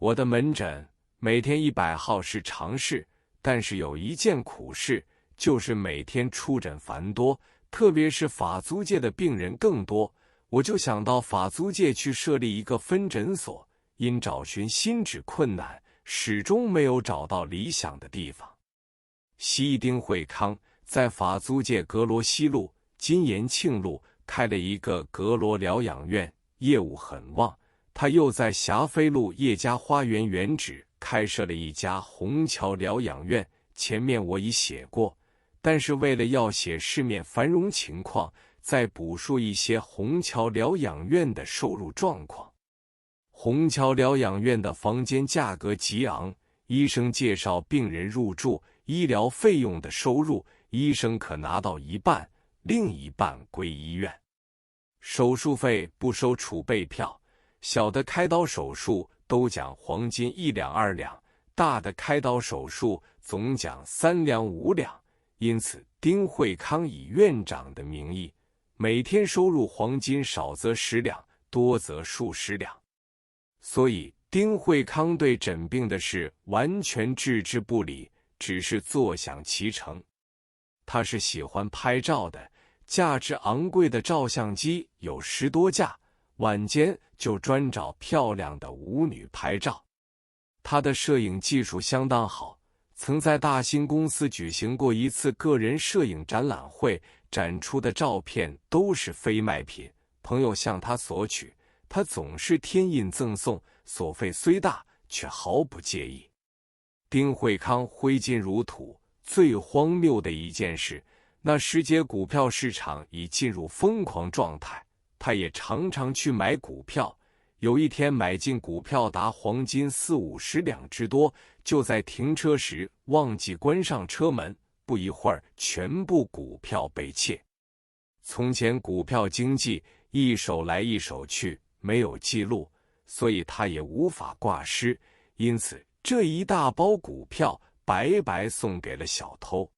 我的门诊每天100号是常事，但是有一件苦事，就是每天出诊繁多，特别是法租界的病人更多。我就想到法租界去设立一个分诊所，因找寻新址困难，始终没有找到理想的地方。西医丁惠康在法租界阁罗西路、金延庆路开了一个阁罗疗养院，业务很旺。他又在霞飞路叶家花园原址开设了一家虹桥疗养院，前面我已写过，但是为了要写市面繁荣情况，再补述一些虹桥疗养院的收入状况。虹桥疗养院的房间价格极昂，医生介绍病人入住，医疗费用的收入，医生可拿到一半，另一半归医院。手术费不收储备票，小的开刀手术都讲黄金1两2两，大的开刀手术总讲3两5两。因此丁惠康以院长的名义，每天收入黄金少则10两，多则数十两。所以丁惠康对诊病的事完全置之不理，只是坐享其成。他是喜欢拍照的，价值昂贵的照相机有10多架，晚间就专找漂亮的舞女拍照。他的摄影技术相当好，曾在大兴公司举行过一次个人摄影展览会，展出的照片都是非卖品，朋友向他索取，他总是添印赠送，所费虽大，却毫不介意。丁惠康挥金如土，最荒谬的一件事，那时节股票市场已进入疯狂状态，他也常常去买股票。有一天买进股票达黄金40-50两之多，就在停车时忘记关上车门，不一会儿全部股票被窃。从前股票经济一手来一手去，没有记录，所以他也无法挂失，因此这一大包股票白白送给了小偷。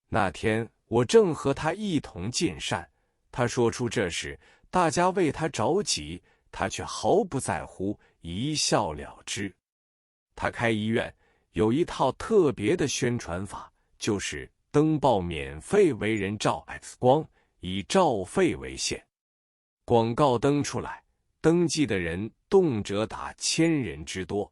那天我正和他一同进膳，他说出这事，大家为他着急，他却毫不在乎，一笑了之。他开医院有一套特别的宣传法，就是登报免费为人照 X 光，以照费为限。广告登出来，登记的人动辄达1000人之多。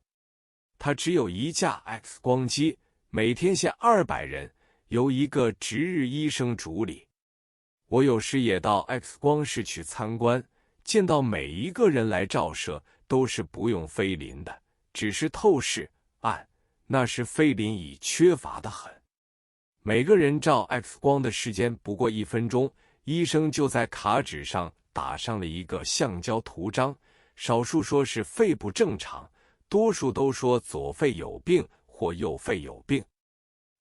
他只有一架 X 光机，每天限200人，由一个值日医生主理。我有时也到 X 光室去参观，见到每一个人来照射都是不用菲林的，只是透视暗，那时菲林已缺乏得很。每个人照 X 光的时间不过1分钟，医生就在卡纸上打上了一个橡胶图章，少数说是肺部正常，多数都说左肺有病或右肺有病。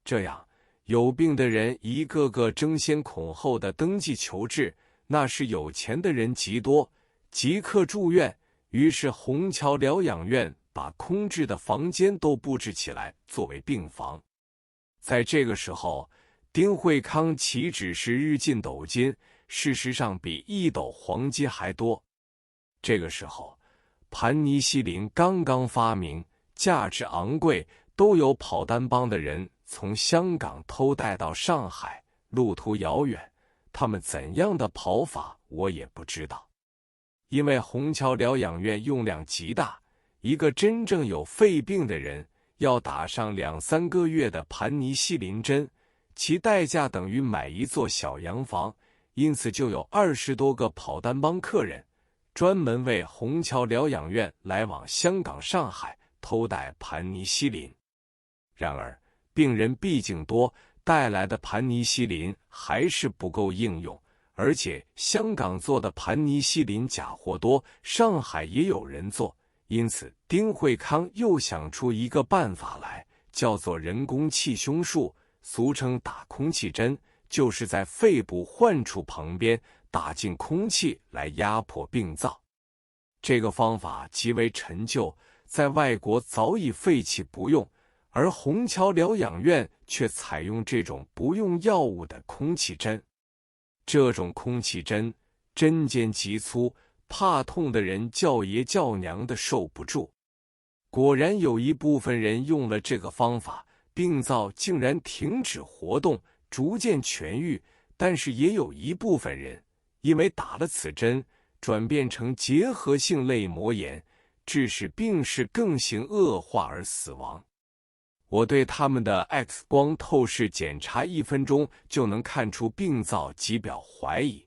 这样有病的人一个个争先恐后的登记求治，那是有钱的人极多，即刻住院。于是虹桥疗养院把空置的房间都布置起来作为病房。在这个时候，丁惠康岂止是日进斗金，事实上比1斗黄金还多。这个时候盘尼西林刚刚发明，价值昂贵，都有跑单帮的人从香港偷带到上海，路途遥远，他们怎样的跑法我也不知道。因为虹桥疗养院用量极大，一个真正有肺病的人要打上2-3个月的盘尼西林针，其代价等于买一座小洋房，因此就有20多个跑单帮客人专门为虹桥疗养院来往香港、上海偷带盘尼西林。然而病人毕竟多，带来的盘尼西林还是不够应用，而且香港做的盘尼西林假货多，上海也有人做，因此丁惠康又想出一个办法来，叫做人工气胸术，俗称打空气针，就是在肺部患处旁边打进空气来压迫病灶。这个方法极为陈旧，在外国早已废弃不用，而虹桥疗养院却采用这种不用药物的空气针。这种空气针针尖极粗，怕痛的人叫爷叫娘的受不住。果然有一部分人用了这个方法，病灶竟然停止活动，逐渐痊愈。但是也有一部分人因为打了此针，转变成结核性类膜炎，致使病势更形恶化而死亡。我对他们的 X 光透视检查1分钟就能看出病灶，极表怀疑。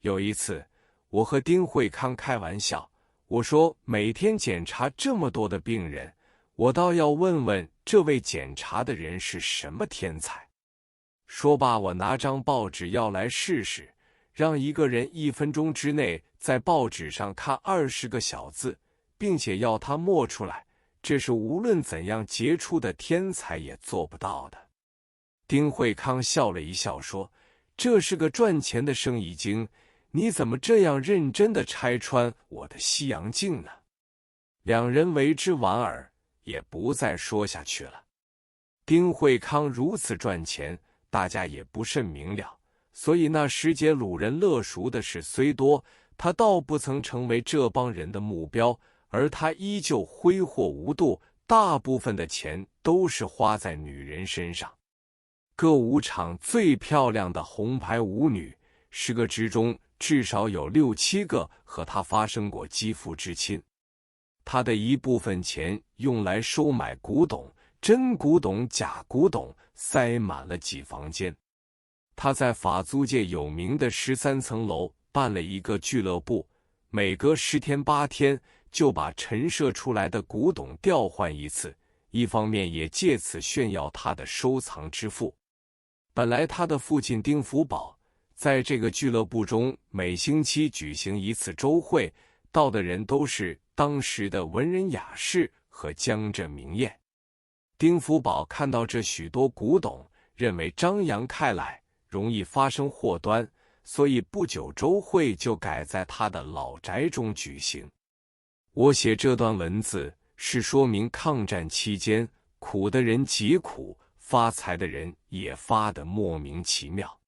有一次，我和丁惠康开玩笑，我说每天检查这么多的病人，我倒要问问这位检查的人是什么天才。说罢，我拿张报纸要来试试，让一个人1分钟之内在报纸上看20个小字，并且要他默出来，这是无论怎样杰出的天才也做不到的。丁惠康笑了一笑说：“这是个赚钱的生意经，你怎么这样认真地拆穿我的西洋镜呢？”两人为之莞尔，也不再说下去了。丁惠康如此赚钱，大家也不甚明了，所以那时节鲁人乐熟的事虽多，他倒不曾成为这帮人的目标，而他依旧挥霍无度，大部分的钱都是花在女人身上。歌舞场最漂亮的红牌舞女，10个之中至少有6、7个和他发生过肌肤之亲。他的一部分钱用来收买古董，真古董、假古董塞满了几房间。他在法租界有名的13层楼办了一个俱乐部，每隔10天8天就把陈设出来的古董调换一次，一方面也借此炫耀他的收藏之富。本来他的父亲丁福宝在这个俱乐部中每星期举行一次周会，到的人都是当时的文人雅士和江浙名宴。丁福宝看到这许多古董，认为张扬开来容易发生祸端，所以不久周会就改在他的老宅中举行。我写这段文字是说明抗战期间，苦的人极苦，发财的人也发得莫名其妙。